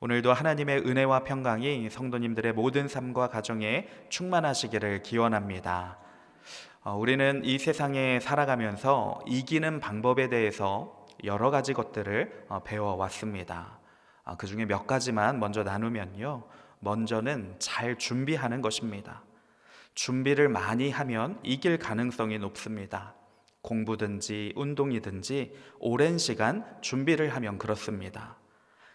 오늘도 하나님의 은혜와 평강이 성도님들의 모든 삶과 가정에 충만하시기를 기원합니다. 우리는 이 세상에 살아가면서 이기는 방법에 대해서 여러 가지 것들을 배워왔습니다. 그 중에 몇 가지만 먼저 나누면요. 먼저는 잘 준비하는 것입니다. 준비를 많이 하면 이길 가능성이 높습니다. 공부든지 운동이든지 오랜 시간 준비를 하면 그렇습니다.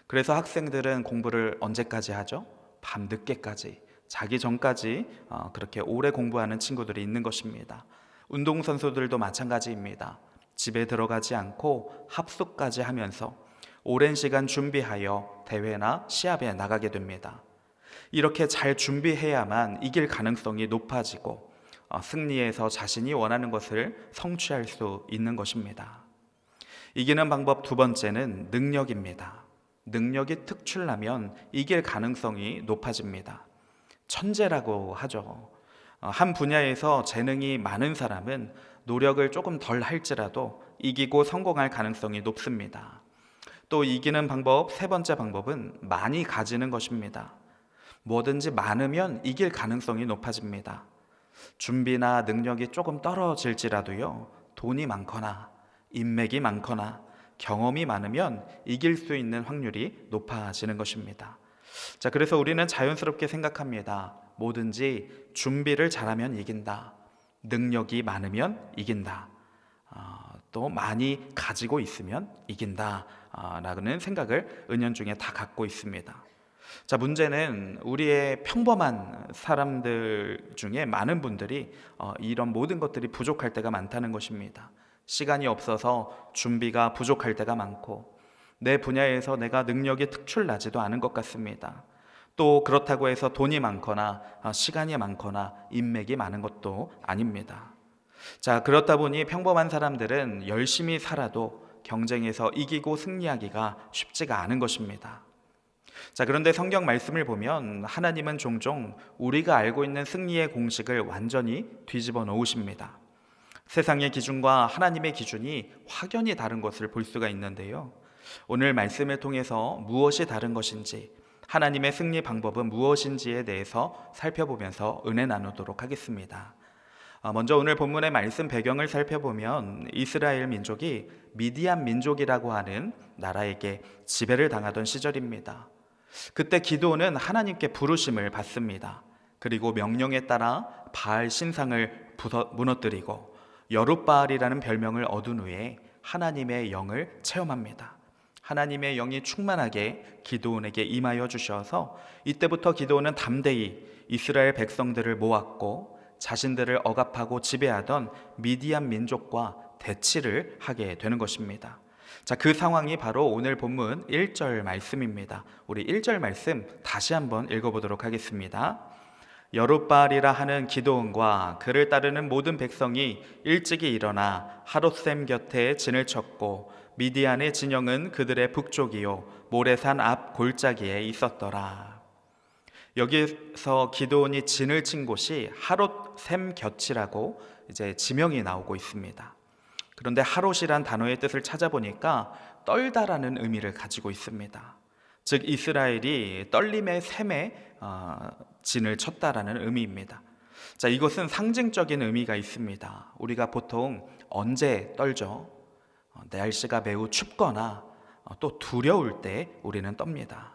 그래서 학생들은 공부를 언제까지 하죠? 밤 늦게까지, 자기 전까지 그렇게 오래 공부하는 친구들이 있는 것입니다. 운동선수들도 마찬가지입니다. 집에 들어가지 않고 합숙까지 하면서 오랜 시간 준비하여 대회나 시합에 나가게 됩니다. 이렇게 잘 준비해야만 이길 가능성이 높아지고 승리해서 자신이 원하는 것을 성취할 수 있는 것입니다. 이기는 방법 두 번째는 능력입니다. 능력이 특출나면 이길 가능성이 높아집니다. 천재라고 하죠. 한 분야에서 재능이 많은 사람은 노력을 조금 덜 할지라도 이기고 성공할 가능성이 높습니다. 또 이기는 방법 세 번째 방법은 많이 가지는 것입니다. 뭐든지 많으면 이길 가능성이 높아집니다. 준비나 능력이 조금 떨어질지라도요, 돈이 많거나 인맥이 많거나 경험이 많으면 이길 수 있는 확률이 높아지는 것입니다. 자, 그래서 우리는 자연스럽게 생각합니다. 뭐든지 준비를 잘하면 이긴다. 능력이 많으면 이긴다. 또 많이 가지고 있으면 이긴다. 라는 생각을 은연중에 다 갖고 있습니다. 자, 문제는 우리의 평범한 사람들 중에 많은 분들이 이런 모든 것들이 부족할 때가 많다는 것입니다. 시간이 없어서 준비가 부족할 때가 많고 내 분야에서 내가 능력이 특출나지도 않은 것 같습니다. 또 그렇다고 해서 돈이 많거나 시간이 많거나 인맥이 많은 것도 아닙니다. 자, 그렇다 보니 평범한 사람들은 열심히 살아도 경쟁에서 이기고 승리하기가 쉽지가 않은 것입니다. 자, 그런데 성경 말씀을 보면 하나님은 종종 우리가 알고 있는 승리의 공식을 완전히 뒤집어 놓으십니다. 세상의 기준과 하나님의 기준이 확연히 다른 것을 볼 수가 있는데요. 오늘 말씀을 통해서 무엇이 다른 것인지, 하나님의 승리 방법은 무엇인지에 대해서 살펴보면서 은혜 나누도록 하겠습니다. 먼저 오늘 본문의 말씀 배경을 살펴보면 이스라엘 민족이 미디안 민족이라고 하는 나라에게 지배를 당하던 시절입니다. 그때 기드온은 하나님께 부르심을 받습니다. 그리고 명령에 따라 바알 신상을 무너뜨리고 여룻바알이라는 별명을 얻은 후에 하나님의 영을 체험합니다. 하나님의 영이 충만하게 기드온에게 임하여 주셔서 이때부터 기드온은 담대히 이스라엘 백성들을 모았고 자신들을 억압하고 지배하던 미디안 민족과 대치를 하게 되는 것입니다. 자, 그 상황이 바로 오늘 본문 1절 말씀입니다. 우리 1절 말씀 다시 한번 읽어보도록 하겠습니다. 여룻바알이라 하는 기드온과 그를 따르는 모든 백성이 일찍이 일어나 하롯셈 곁에 진을 쳤고 미디안의 진영은 그들의 북쪽이요 모레산 앞 골짜기에 있었더라. 여기서 기드온이 진을 친 곳이 하롯셈 곁이라고 이제 지명이 나오고 있습니다. 그런데 하롯이란 단어의 뜻을 찾아보니까 떨다라는 의미를 가지고 있습니다. 즉 이스라엘이 떨림의 샘에 진을 쳤다라는 의미입니다. 자, 이것은 상징적인 의미가 있습니다. 우리가 보통 언제 떨죠? 날씨가 매우 춥거나 또 두려울 때 우리는 떱니다.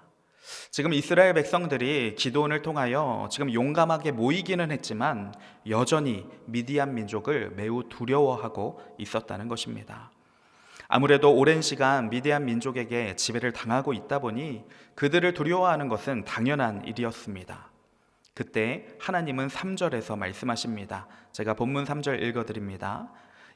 지금 이스라엘 백성들이 기드온을 통하여 지금 용감하게 모이기는 했지만 여전히 미디안 민족을 매우 두려워하고 있었다는 것입니다. 아무래도 오랜 시간 미디안 민족에게 지배를 당하고 있다 보니 그들을 두려워하는 것은 당연한 일이었습니다. 그때 하나님은 3절에서 말씀하십니다. 제가 본문 3절 읽어드립니다.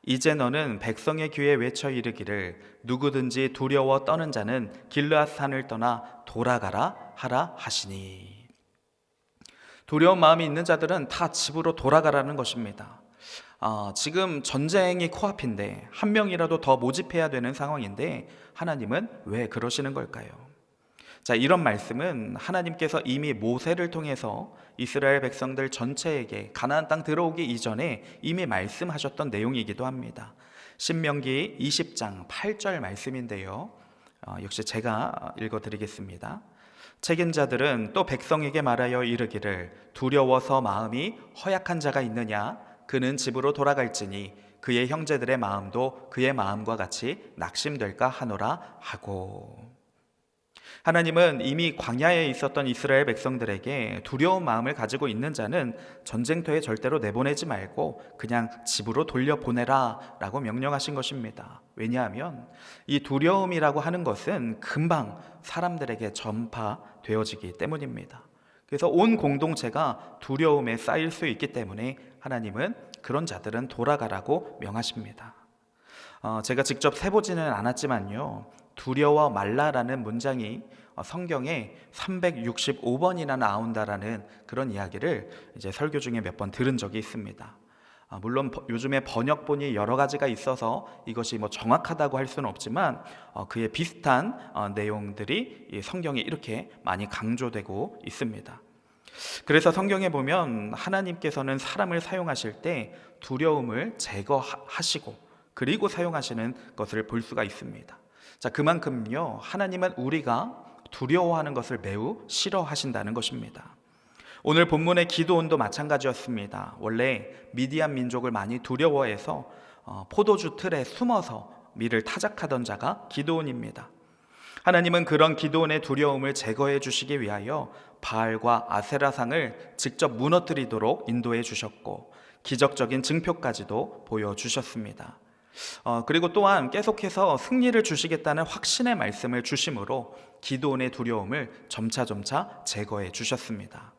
이제 너는 백성의 귀에 외쳐 이르기를 누구든지 두려워 떠는 자는 길르앗 산을 떠나 돌아가라 하라 하시니. 두려운 마음이 있는 자들은 다 집으로 돌아가라는 것입니다. 지금 전쟁이 코앞인데 한 명이라도 더 모집해야 되는 상황인데 하나님은 왜 그러시는 걸까요? 자, 이런 말씀은 하나님께서 이미 모세를 통해서 이스라엘 백성들 전체에게 가나안 땅 들어오기 이전에 이미 말씀하셨던 내용이기도 합니다. 신명기 20장 8절 말씀인데요. 역시 제가 읽어드리겠습니다. 책임자들은 또 백성에게 말하여 이르기를 두려워서 마음이 허약한 자가 있느냐 그는 집으로 돌아갈지니 그의 형제들의 마음도 그의 마음과 같이 낙심될까 하노라 하고. 하나님은 이미 광야에 있었던 이스라엘 백성들에게 두려운 마음을 가지고 있는 자는 전쟁터에 절대로 내보내지 말고 그냥 집으로 돌려보내라 라고 명령하신 것입니다. 왜냐하면 이 두려움이라고 하는 것은 금방 사람들에게 전파되어지기 때문입니다. 그래서 온 공동체가 두려움에 쌓일 수 있기 때문에 하나님은 그런 자들은 돌아가라고 명하십니다. 제가 직접 세보지는 않았지만요, 두려워 말라라는 문장이 성경에 365번이나 나온다라는 그런 이야기를 이제 설교 중에 몇 번 들은 적이 있습니다. 물론 요즘에 번역본이 여러 가지가 있어서 이것이 뭐 정확하다고 할 수는 없지만 그에 비슷한 내용들이 이 성경에 이렇게 많이 강조되고 있습니다. 그래서 성경에 보면 하나님께서는 사람을 사용하실 때 두려움을 제거하시고 그리고 사용하시는 것을 볼 수가 있습니다. 자, 그만큼요, 하나님은 우리가 두려워하는 것을 매우 싫어하신다는 것입니다. 오늘 본문의 기드온도 마찬가지였습니다. 원래 미디안 민족을 많이 두려워해서 포도주 틀에 숨어서 밀을 타작하던 자가 기드온입니다. 하나님은 그런 기드온의 두려움을 제거해 주시기 위하여 바알과 아세라상을 직접 무너뜨리도록 인도해 주셨고 기적적인 증표까지도 보여주셨습니다. 그리고 또한 계속해서 승리를 주시겠다는 확신의 말씀을 주심으로 기드온의 두려움을 점차 제거해 주셨습니다.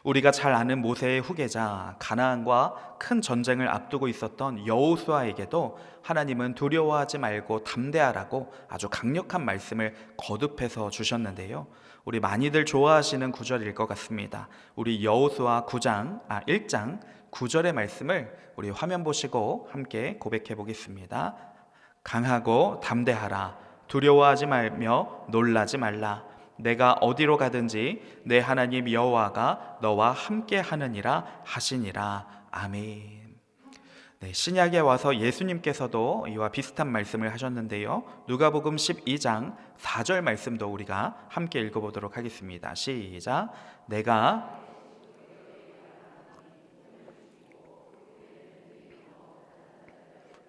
우리가 잘 아는 모세의 후계자 가나안과 큰 전쟁을 앞두고 있었던 여호수아에게도 하나님은 두려워하지 말고 담대하라고 아주 강력한 말씀을 거듭해서 주셨는데요, 우리 많이들 좋아하시는 구절일 것 같습니다. 우리 여호수아 1장 9절의 말씀을 우리 화면 보시고 함께 고백해 보겠습니다. 강하고 담대하라. 두려워하지 말며 놀라지 말라. 내가 어디로 가든지 내 하나님 여호와가 너와 함께 하느니라 하시니라. 아멘. 네, 신약에 와서 예수님께서도 이와 비슷한 말씀을 하셨는데요, 누가복음 12장 4절 말씀도 우리가 함께 읽어보도록 하겠습니다. 시작. 내가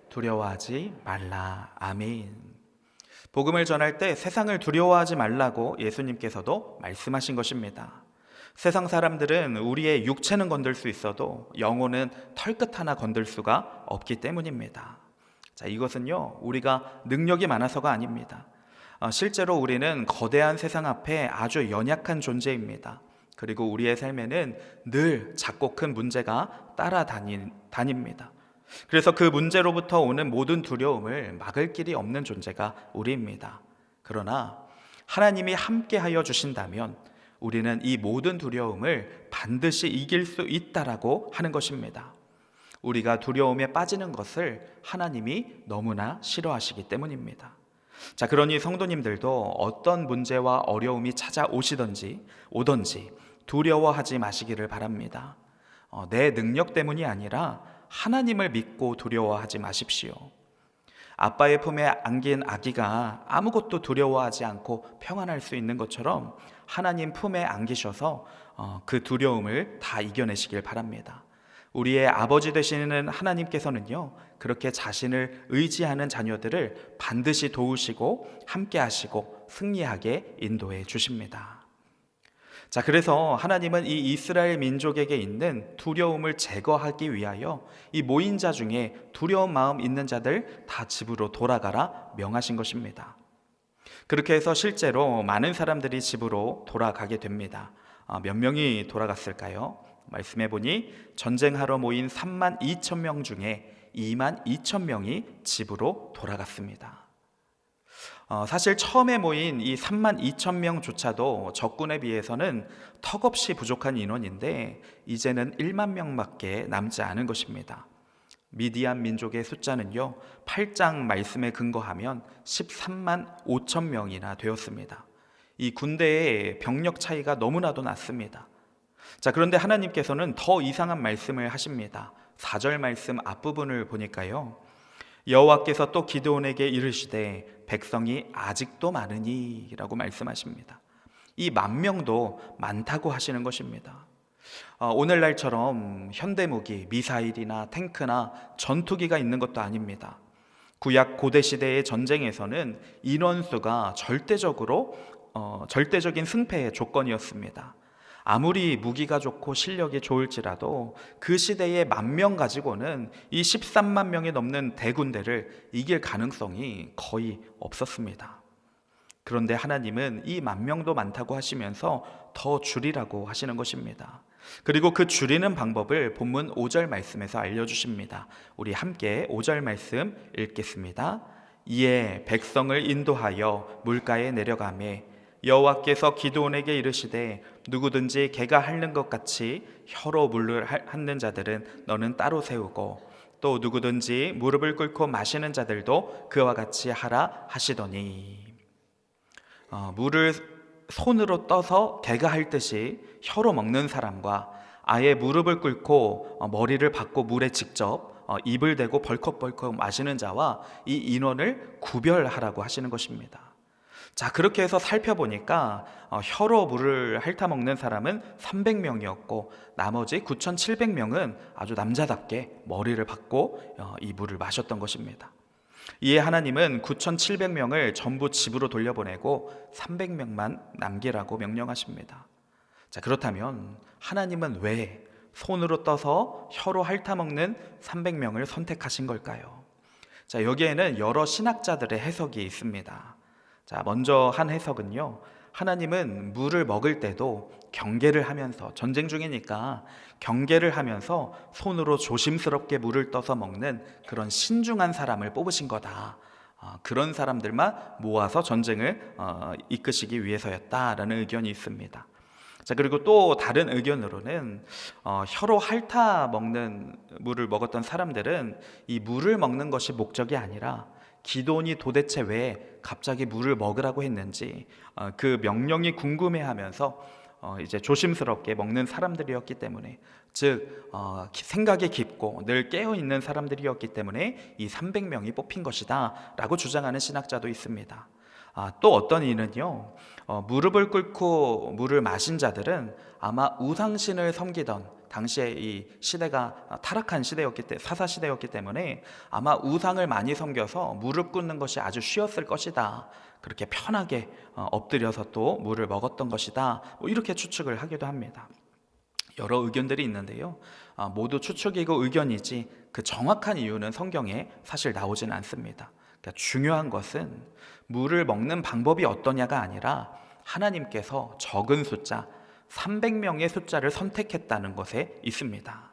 두려워하지 말라. 아멘. 복음을 전할 때 세상을 두려워하지 말라고 예수님께서도 말씀하신 것입니다. 세상 사람들은 우리의 육체는 건들 수 있어도 영혼은 털끝 하나 건들 수가 없기 때문입니다. 자, 이것은요, 우리가 능력이 많아서가 아닙니다. 실제로 우리는 거대한 세상 앞에 아주 연약한 존재입니다. 그리고 우리의 삶에는 늘 작고 큰 문제가 따라다닙니다. 그래서 그 문제로부터 오는 모든 두려움을 막을 길이 없는 존재가 우리입니다. 그러나 하나님이 함께하여 주신다면 우리는 이 모든 두려움을 반드시 이길 수 있다라고 하는 것입니다. 우리가 두려움에 빠지는 것을 하나님이 너무나 싫어하시기 때문입니다. 자, 그러니 성도님들도 어떤 문제와 어려움이 찾아오시든지 두려워하지 마시기를 바랍니다. 내 능력 때문이 아니라 하나님을 믿고 두려워하지 마십시오. 아빠의 품에 안긴 아기가 아무것도 두려워하지 않고 평안할 수 있는 것처럼 하나님 품에 안기셔서 그 두려움을 다 이겨내시길 바랍니다. 우리의 아버지 되시는 하나님께서는요, 그렇게 자신을 의지하는 자녀들을 반드시 도우시고 함께 하시고 승리하게 인도해 주십니다. 자, 그래서 하나님은 이 이스라엘 민족에게 있는 두려움을 제거하기 위하여 이 모인 자 중에 두려운 마음 있는 자들 다 집으로 돌아가라 명하신 것입니다. 그렇게 해서 실제로 많은 사람들이 집으로 돌아가게 됩니다. 몇 명이 돌아갔을까요? 말씀해 보니 전쟁하러 모인 3만 2천 명 중에 2만 2천 명이 집으로 돌아갔습니다. 사실 처음에 모인 이 3만 2천 명조차도 적군에 비해서는 턱없이 부족한 인원인데 이제는 1만 명밖에 남지 않은 것입니다. 미디안 민족의 숫자는요, 8장 말씀에 근거하면 13만 5천 명이나 되었습니다. 이 군대의 병력 차이가 너무나도 났습니다. 자, 그런데 하나님께서는 더 이상한 말씀을 하십니다. 4절 말씀 앞부분을 보니까요, 여호와께서 또 기드온에게 이르시되 백성이 아직도 많으니 라고 말씀하십니다. 이 10,000명도 많다고 하시는 것입니다. 오늘날처럼 현대무기, 미사일이나 탱크나 전투기가 있는 것도 아닙니다. 구약 고대 시대의 전쟁에서는 인원수가 절대적인 승패의 조건이었습니다. 아무리 무기가 좋고 실력이 좋을지라도 그 시대의 10,000명 가지고는 이 13만 명이 넘는 대군대를 이길 가능성이 거의 없었습니다. 그런데 하나님은 이 10,000명도 많다고 하시면서 더 줄이라고 하시는 것입니다. 그리고 그 줄이는 방법을 본문 5절 말씀에서 알려주십니다. 우리 함께 5절 말씀 읽겠습니다. 이에 백성을 인도하여 물가에 내려가매 여호와께서 기드온에게 이르시되 누구든지 개가 핥는 것 같이 혀로 물을 핥는 자들은 너는 따로 세우고 또 누구든지 무릎을 꿇고 마시는 자들도 그와 같이 하라 하시더니 물을 손으로 떠서 개가 핥듯이 혀로 먹는 사람과 아예 무릎을 꿇고 머리를 박고 물에 직접 입을 대고 벌컥벌컥 마시는 자와 이 인원을 구별하라고 하시는 것입니다. 자, 그렇게 해서 살펴보니까 혀로 물을 핥아 먹는 사람은 300명이었고 나머지 9,700명은 아주 남자답게 머리를 박고 이 물을 마셨던 것입니다. 이에 하나님은 9,700명을 전부 집으로 돌려보내고 300명만 남기라고 명령하십니다. 자, 그렇다면 하나님은 왜 손으로 떠서 혀로 핥아먹는 300명을 선택하신 걸까요? 자, 여기에는 여러 신학자들의 해석이 있습니다. 자, 먼저 한 해석은요, 하나님은 물을 먹을 때도 경계를 하면서, 전쟁 중이니까 경계를 하면서 손으로 조심스럽게 물을 떠서 먹는 그런 신중한 사람을 뽑으신 거다. 그런 사람들만 모아서 전쟁을 이끄시기 위해서였다라는 의견이 있습니다. 자, 그리고 또 다른 의견으로는 혀로 핥아 먹는 물을 먹었던 사람들은 이 물을 먹는 것이 목적이 아니라 기드온이 도대체 왜 갑자기 물을 먹으라고 했는지 그 명령이 궁금해하면서 이제 조심스럽게 먹는 사람들이었기 때문에, 즉 생각이 깊고 늘 깨어있는 사람들이었기 때문에 이 300명이 뽑힌 것이다 라고 주장하는 신학자도 있습니다. 또 어떤 이는요, 무릎을 꿇고 물을 마신 자들은 아마 우상신을 섬기던, 당시에 이 시대가 타락한 시대였기 때문에, 사사 시대였기 때문에 아마 우상을 많이 섬겨서 무릎 꿇는 것이 아주 쉬웠을 것이다, 그렇게 편하게 엎드려서 또 물을 먹었던 것이다, 뭐 이렇게 추측을 하기도 합니다. 여러 의견들이 있는데요, 모두 추측이고 의견이지 그 정확한 이유는 성경에 사실 나오진 않습니다. 그러니까 중요한 것은 물을 먹는 방법이 어떠냐가 아니라 하나님께서 적은 숫자 300명의 숫자를 선택했다는 것에 있습니다.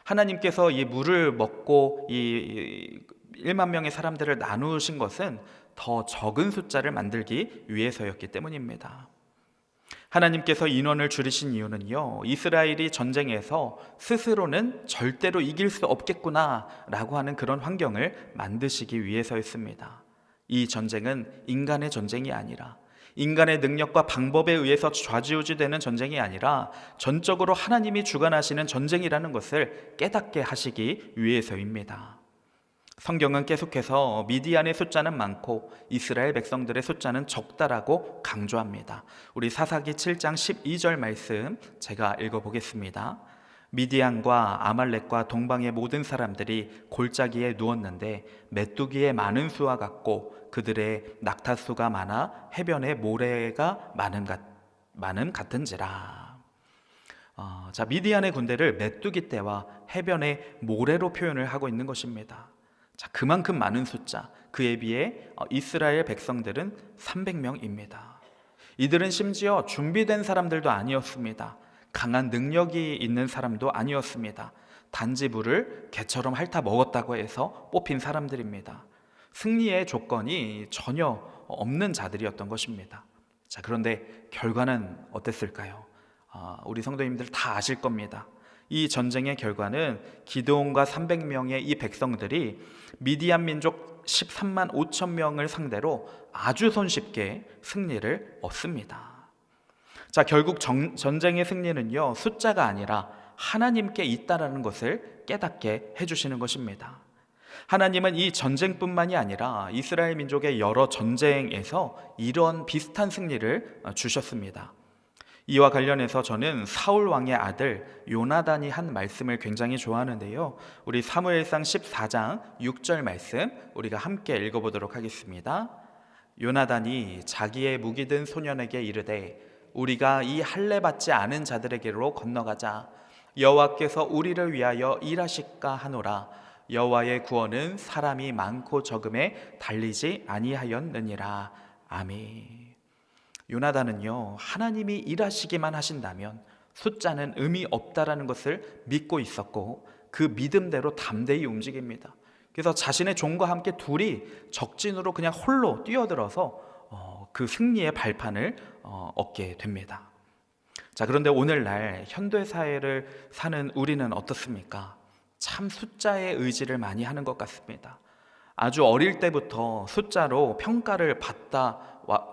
하나님께서 이 물을 먹고 이 1만 명의 사람들을 나누신 것은 더 적은 숫자를 만들기 위해서였기 때문입니다. 하나님께서 인원을 줄이신 이유는요, 이스라엘이 전쟁에서 스스로는 절대로 이길 수 없겠구나 라고 하는 그런 환경을 만드시기 위해서였습니다. 이 전쟁은 인간의 전쟁이 아니라, 인간의 능력과 방법에 의해서 좌지우지되는 전쟁이 아니라 전적으로 하나님이 주관하시는 전쟁이라는 것을 깨닫게 하시기 위해서입니다. 성경은 계속해서 미디안의 숫자는 많고 이스라엘 백성들의 숫자는 적다라고 강조합니다. 우리 사사기 7장 12절 말씀 제가 읽어보겠습니다. 미디안과 아말렉과 동방의 모든 사람들이 골짜기에 누웠는데 메뚜기의 많은 수와 같고 그들의 낙타수가 많아 해변에 모래가 많음 같은지라. 자, 미디안의 군대를 메뚜기 떼와 해변의 모래로 표현을 하고 있는 것입니다. 자, 그만큼 많은 숫자, 그에 비해 이스라엘 백성들은 300명입니다. 이들은 심지어 준비된 사람들도 아니었습니다. 강한 능력이 있는 사람도 아니었습니다. 단지 물을 개처럼 핥아 먹었다고 해서 뽑힌 사람들입니다. 승리의 조건이 전혀 없는 자들이었던 것입니다. 자, 그런데 결과는 어땠을까요? 우리 성도님들 다 아실 겁니다. 이 전쟁의 결과는 기드온과 300명의 이 백성들이 미디안 민족 13만 5천 명을 상대로 아주 손쉽게 승리를 얻습니다. 자, 결국 전쟁의 승리는요, 숫자가 아니라 하나님께 있다라는 것을 깨닫게 해주시는 것입니다. 하나님은 이 전쟁뿐만이 아니라 이스라엘 민족의 여러 전쟁에서 이런 비슷한 승리를 주셨습니다. 이와 관련해서 저는 사울 왕의 아들 요나단이 한 말씀을 굉장히 좋아하는데요. 우리 사무엘상 14장 6절 말씀 우리가 함께 읽어보도록 하겠습니다. 요나단이 자기의 무기 든 소년에게 이르되 우리가 이 할례 받지 않은 자들에게로 건너가자. 여호와께서 우리를 위하여 일하실까 하노라. 여호와의 구원은 사람이 많고 적음에 달리지 아니하였느니라. 아멘. 요나단은요, 하나님이 일하시기만 하신다면 숫자는 의미 없다라는 것을 믿고 있었고 그 믿음대로 담대히 움직입니다. 그래서 자신의 종과 함께 둘이 적진으로 그냥 홀로 뛰어들어서 그 승리의 발판을 얻게 됩니다. 자, 그런데 오늘날 현대사회를 사는 우리는 어떻습니까? 참 숫자의 의지를 많이 하는 것 같습니다. 아주 어릴 때부터 숫자로 평가를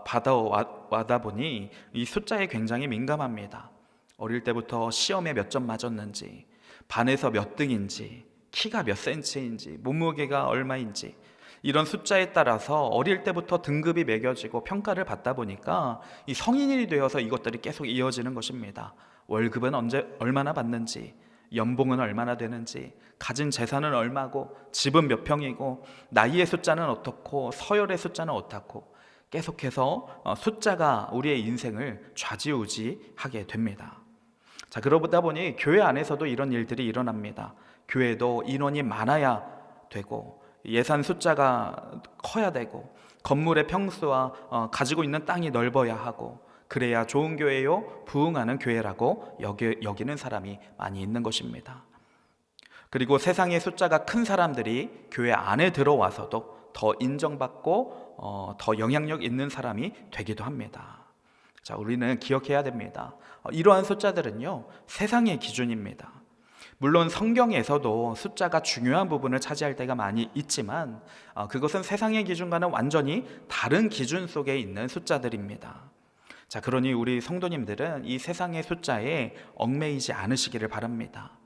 받아와다 보니 이 숫자에 굉장히 민감합니다. 어릴 때부터 시험에 몇 점 맞았는지, 반에서 몇 등인지, 키가 몇 센치인지, 몸무게가 얼마인지 이런 숫자에 따라서 어릴 때부터 등급이 매겨지고 평가를 받다 보니까 이 성인이 되어서 이것들이 계속 이어지는 것입니다. 월급은 얼마나 받는지, 연봉은 얼마나 되는지, 가진 재산은 얼마고, 집은 몇 평이고, 나이의 숫자는 어떻고, 서열의 숫자는 어떻고, 계속해서 숫자가 우리의 인생을 좌지우지하게 됩니다. 자, 그러다 보니 교회 안에서도 이런 일들이 일어납니다. 교회도 인원이 많아야 되고, 예산 숫자가 커야 되고, 건물의 평수와 가지고 있는 땅이 넓어야 하고, 그래야 좋은 교회요, 부흥하는 교회라고 여기는 사람이 많이 있는 것입니다. 그리고 세상의 숫자가 큰 사람들이 교회 안에 들어와서도 더 인정받고 더 영향력 있는 사람이 되기도 합니다. 자, 우리는 기억해야 됩니다. 이러한 숫자들은요, 세상의 기준입니다. 물론 성경에서도 숫자가 중요한 부분을 차지할 때가 많이 있지만 그것은 세상의 기준과는 완전히 다른 기준 속에 있는 숫자들입니다. 자, 그러니 우리 성도님들은 이 세상의 숫자에 얽매이지 않으시기를 바랍니다.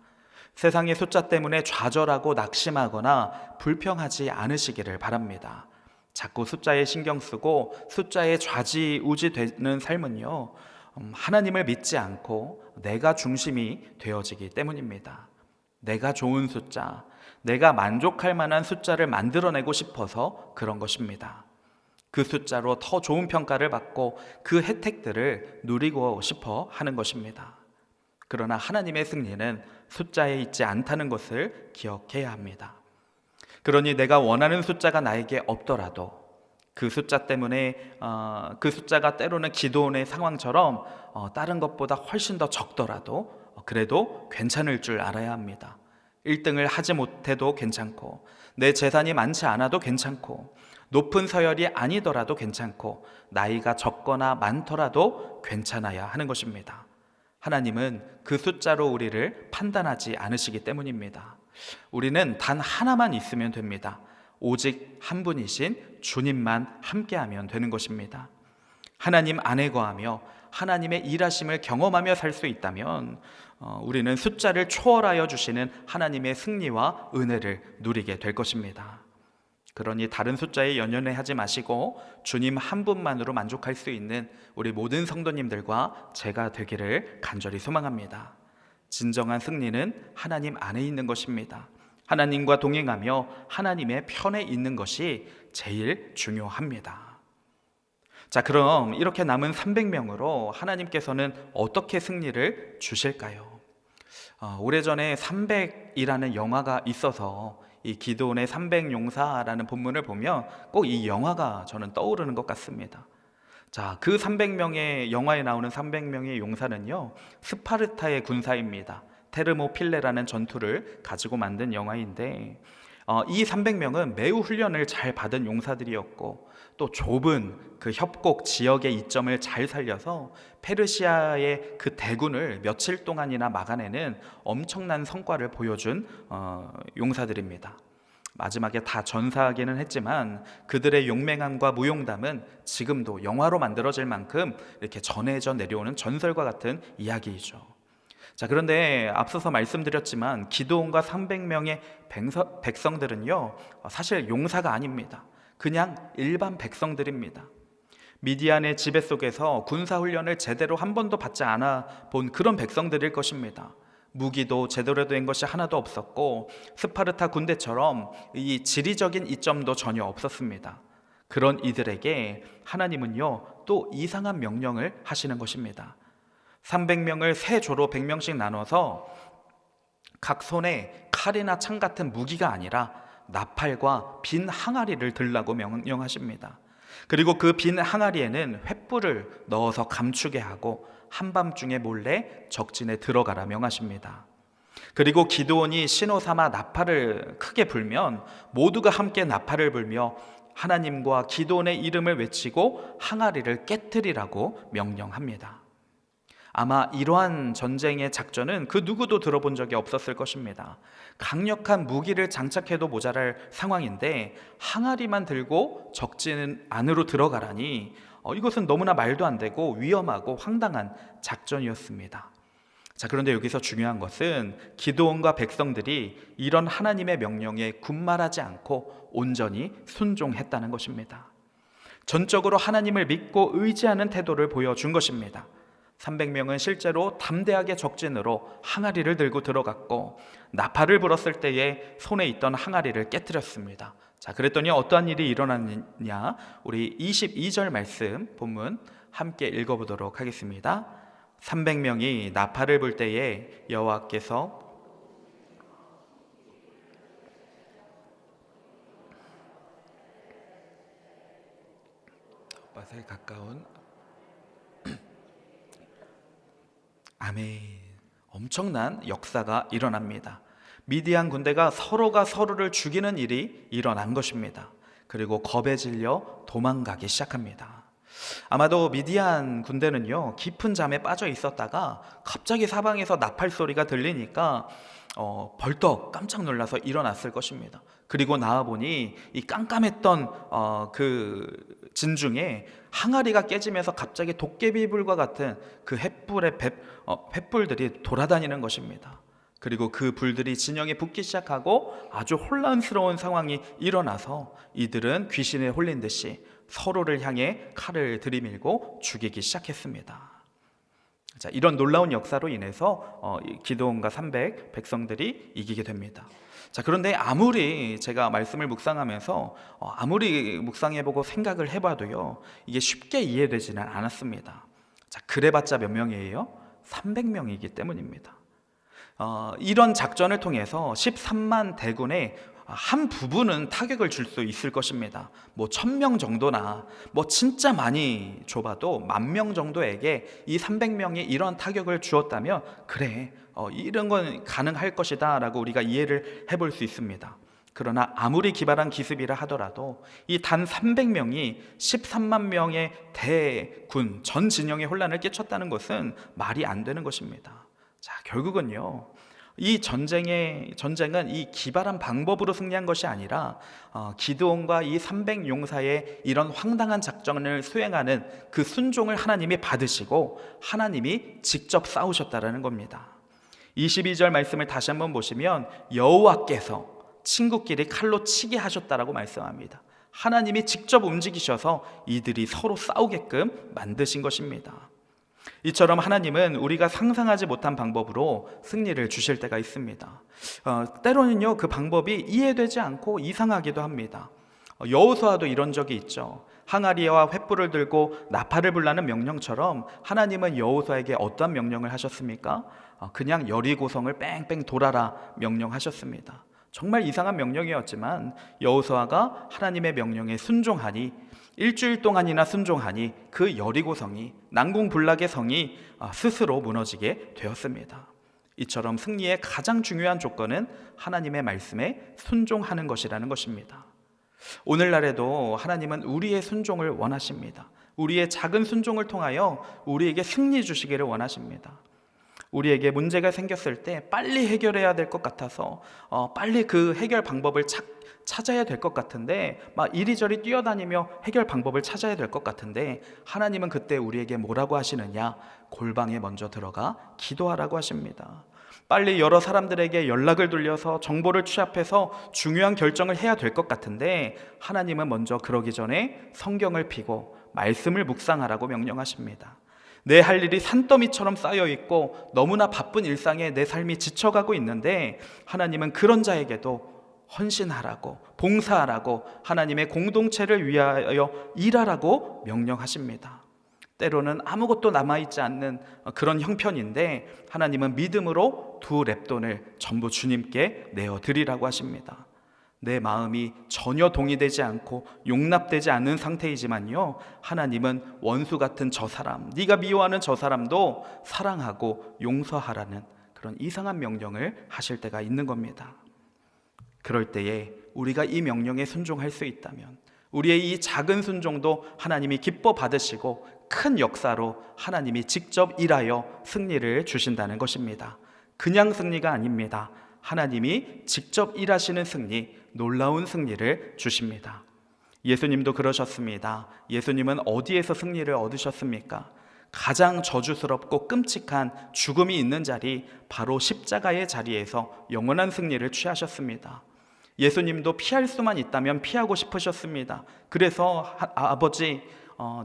세상의 숫자 때문에 좌절하고 낙심하거나 불평하지 않으시기를 바랍니다. 자꾸 숫자에 신경 쓰고 숫자에 좌지우지 되는 삶은요, 하나님을 믿지 않고 내가 중심이 되어지기 때문입니다. 내가 좋은 숫자, 내가 만족할 만한 숫자를 만들어내고 싶어서 그런 것입니다. 그 숫자로 더 좋은 평가를 받고 그 혜택들을 누리고 싶어 하는 것입니다. 그러나 하나님의 승리는 숫자에 있지 않다는 것을 기억해야 합니다. 그러니 내가 원하는 숫자가 나에게 없더라도 그 숫자 때문에 그 숫자가 때로는 기도원의 상황처럼 다른 것보다 훨씬 더 적더라도 그래도 괜찮을 줄 알아야 합니다. 1등을 하지 못해도 괜찮고, 내 재산이 많지 않아도 괜찮고, 높은 서열이 아니더라도 괜찮고, 나이가 적거나 많더라도 괜찮아야 하는 것입니다. 하나님은 그 숫자로 우리를 판단하지 않으시기 때문입니다. 우리는 단 하나만 있으면 됩니다. 오직 한 분이신 주님만 함께하면 되는 것입니다. 하나님 안에 거하며 하나님의 일하심을 경험하며 살 수 있다면 우리는 숫자를 초월하여 주시는 하나님의 승리와 은혜를 누리게 될 것입니다. 그러니 다른 숫자에 연연해하지 마시고 주님 한 분만으로 만족할 수 있는 우리 모든 성도님들과 제가 되기를 간절히 소망합니다. 진정한 승리는 하나님 안에 있는 것입니다. 하나님과 동행하며 하나님의 편에 있는 것이 제일 중요합니다. 자, 그럼 이렇게 남은 300명으로 하나님께서는 어떻게 승리를 주실까요? 오래전에 300이라는 영화가 있어서 이 기드온의 300용사라는 본문을 보면 꼭 이 영화가 저는 떠오르는 것 같습니다. 자, 그 300명의 영화에 나오는 300명의 용사는요, 스파르타의 군사입니다. 테르모필레라는 전투를 가지고 만든 영화인데 이 300명은 매우 훈련을 잘 받은 용사들이었고 또 좁은 그 협곡 지역의 이점을 잘 살려서 페르시아의 그 대군을 며칠 동안이나 막아내는 엄청난 성과를 보여준 용사들입니다. 마지막에 다 전사하기는 했지만 그들의 용맹함과 무용담은 지금도 영화로 만들어질 만큼 이렇게 전해져 내려오는 전설과 같은 이야기이죠. 자, 그런데 앞서서 말씀드렸지만 기드온과 300명의 백성들은요, 사실 용사가 아닙니다. 그냥 일반 백성들입니다. 미디안의 지배 속에서 군사훈련을 제대로 한 번도 받지 않아 본 그런 백성들일 것입니다. 무기도 제대로 된 것이 하나도 없었고 스파르타 군대처럼 이 지리적인 이점도 전혀 없었습니다. 그런 이들에게 하나님은요, 또 이상한 명령을 하시는 것입니다. 300명을 세 조로 100명씩 나눠서 각 손에 칼이나 창 같은 무기가 아니라 나팔과 빈 항아리를 들라고 명령하십니다. 그리고 그 빈 항아리에는 횃불을 넣어서 감추게 하고 한밤중에 몰래 적진에 들어가라 명하십니다. 그리고 기드온이 신호 삼아 나팔을 크게 불면 모두가 함께 나팔을 불며 하나님과 기드온의 이름을 외치고 항아리를 깨트리라고 명령합니다. 아마 이러한 전쟁의 작전은 그 누구도 들어본 적이 없었을 것입니다. 강력한 무기를 장착해도 모자랄 상황인데 항아리만 들고 적진 안으로 들어가라니 이것은 너무나 말도 안 되고 위험하고 황당한 작전이었습니다. 자, 그런데 여기서 중요한 것은 기드온과 백성들이 이런 하나님의 명령에 군말하지 않고 온전히 순종했다는 것입니다. 전적으로 하나님을 믿고 의지하는 태도를 보여준 것입니다. 300명은 실제로 담대하게 적진으로 항아리를 들고 들어갔고 나팔을 불었을 때에 손에 있던 항아리를 깨뜨렸습니다. 자, 그랬더니 어떠한 일이 일어났느냐? 우리 22절 말씀 본문 함께 읽어보도록 하겠습니다. 300명이 나팔을 불 때에 여호와께서 밭에 가까운 아멘. 엄청난 역사가 일어납니다. 미디안 군대가 서로가 서로를 죽이는 일이 일어난 것입니다. 그리고 겁에 질려 도망가기 시작합니다. 아마도 미디안 군대는요, 깊은 잠에 빠져 있었다가 갑자기 사방에서 나팔 소리가 들리니까 벌떡 깜짝 놀라서 일어났을 것입니다. 그리고 나와보니 이 깜깜했던 그 진중에 항아리가 깨지면서 갑자기 도깨비불과 같은 그 횃불들이 돌아다니는 것입니다. 그리고 그 불들이 진영에 붙기 시작하고 아주 혼란스러운 상황이 일어나서 이들은 귀신에 홀린 듯이 서로를 향해 칼을 들이밀고 죽이기 시작했습니다. 자, 이런 놀라운 역사로 인해서 기드온과 300 백성들이 이기게 됩니다. 자, 그런데 아무리 제가 말씀을 묵상하면서 아무리 묵상해보고 생각을 해봐도요, 이게 쉽게 이해되지는 않았습니다. 자, 그래봤자 몇 명이에요? 300명이기 때문입니다. 이런 작전을 통해서 13만 대군의 한 부분은 타격을 줄 수 있을 것입니다. 1000명 정도나 진짜 많이 줘봐도 10,000명 정도에게 이 300명이 이런 타격을 주었다면 그래, 이런 건 가능할 것이다 라고 우리가 이해를 해볼 수 있습니다. 그러나 아무리 기발한 기습이라 하더라도 이 단 300명이 13만 명의 대군 전 진영에 혼란을 끼쳤다는 것은 말이 안 되는 것입니다. 자, 결국은요, 이 전쟁은 이 기발한 방법으로 승리한 것이 아니라 기드온과 이 300 용사의 이런 황당한 작전을 수행하는 그 순종을 하나님이 받으시고 하나님이 직접 싸우셨다라는 겁니다. 22절 말씀을 다시 한번 보시면 여호와께서 친구끼리 칼로 치게 하셨다라고 말씀합니다. 하나님이 직접 움직이셔서 이들이 서로 싸우게끔 만드신 것입니다. 이처럼 하나님은 우리가 상상하지 못한 방법으로 승리를 주실 때가 있습니다. 때로는요, 그 방법이 이해되지 않고 이상하기도 합니다. 여호수아도 이런 적이 있죠. 항아리와 횃불을 들고 나팔을 불라는 명령처럼 하나님은 여호수아에게 어떤 명령을 하셨습니까? 그냥 여리고성을 뺑뺑 돌아라 명령하셨습니다. 정말 이상한 명령이었지만 여호수아가 하나님의 명령에 순종하니 일주일 동안이나 순종하니 그 여리고성이, 난공불락의 성이 스스로 무너지게 되었습니다. 이처럼 승리의 가장 중요한 조건은 하나님의 말씀에 순종하는 것이라는 것입니다. 오늘날에도 하나님은 우리의 순종을 원하십니다. 우리의 작은 순종을 통하여 우리에게 승리 주시기를 원하십니다. 우리에게 문제가 생겼을 때 빨리 해결해야 될 것 같아서 빨리 그 해결 방법을 찾아야 될 것 같은데, 막 이리저리 뛰어다니며 해결 방법을 찾아야 될 것 같은데, 하나님은 그때 우리에게 뭐라고 하시느냐? 골방에 먼저 들어가 기도하라고 하십니다. 빨리 여러 사람들에게 연락을 돌려서 정보를 취합해서 중요한 결정을 해야 될 것 같은데, 하나님은 먼저 그러기 전에 성경을 펴고 말씀을 묵상하라고 명령하십니다. 내 할 일이 산더미처럼 쌓여 있고 너무나 바쁜 일상에 내 삶이 지쳐가고 있는데, 하나님은 그런 자에게도 헌신하라고, 봉사하라고, 하나님의 공동체를 위하여 일하라고 명령하십니다. 때로는 아무것도 남아있지 않는 그런 형편인데, 하나님은 믿음으로 2렙돈을 전부 주님께 내어드리라고 하십니다. 내 마음이 전혀 동의되지 않고 용납되지 않는 상태이지만요, 하나님은 원수 같은 저 사람, 네가 미워하는 저 사람도 사랑하고 용서하라는 그런 이상한 명령을 하실 때가 있는 겁니다. 그럴 때에 우리가 이 명령에 순종할 수 있다면, 우리의 이 작은 순종도 하나님이 기뻐 받으시고 큰 역사로 하나님이 직접 일하여 승리를 주신다는 것입니다. 그냥 승리가 아닙니다. 하나님이 직접 일하시는 승리, 놀라운 승리를 주십니다. 예수님도 그러셨습니다. 예수님은 어디에서 승리를 얻으셨습니까? 가장 저주스럽고 끔찍한 죽음이 있는 자리, 바로 십자가의 자리에서 영원한 승리를 취하셨습니다. 예수님도 피할 수만 있다면 피하고 싶으셨습니다. 그래서 아버지,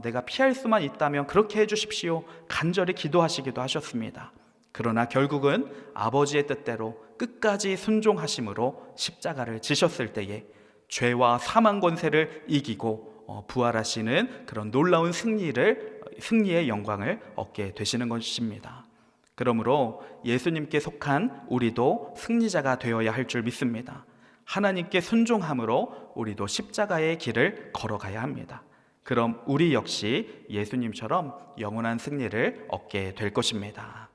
내가 피할 수만 있다면 그렇게 해주십시오, 간절히 기도하시기도 하셨습니다. 그러나 결국은 아버지의 뜻대로 끝까지 순종하심으로 십자가를 지셨을 때에 죄와 사망 권세를 이기고 부활하시는 그런 놀라운 승리의 영광을 얻게 되시는 것입니다. 그러므로 예수님께 속한 우리도 승리자가 되어야 할 줄 믿습니다. 하나님께 순종함으로 우리도 십자가의 길을 걸어가야 합니다. 그럼 우리 역시 예수님처럼 영원한 승리를 얻게 될 것입니다.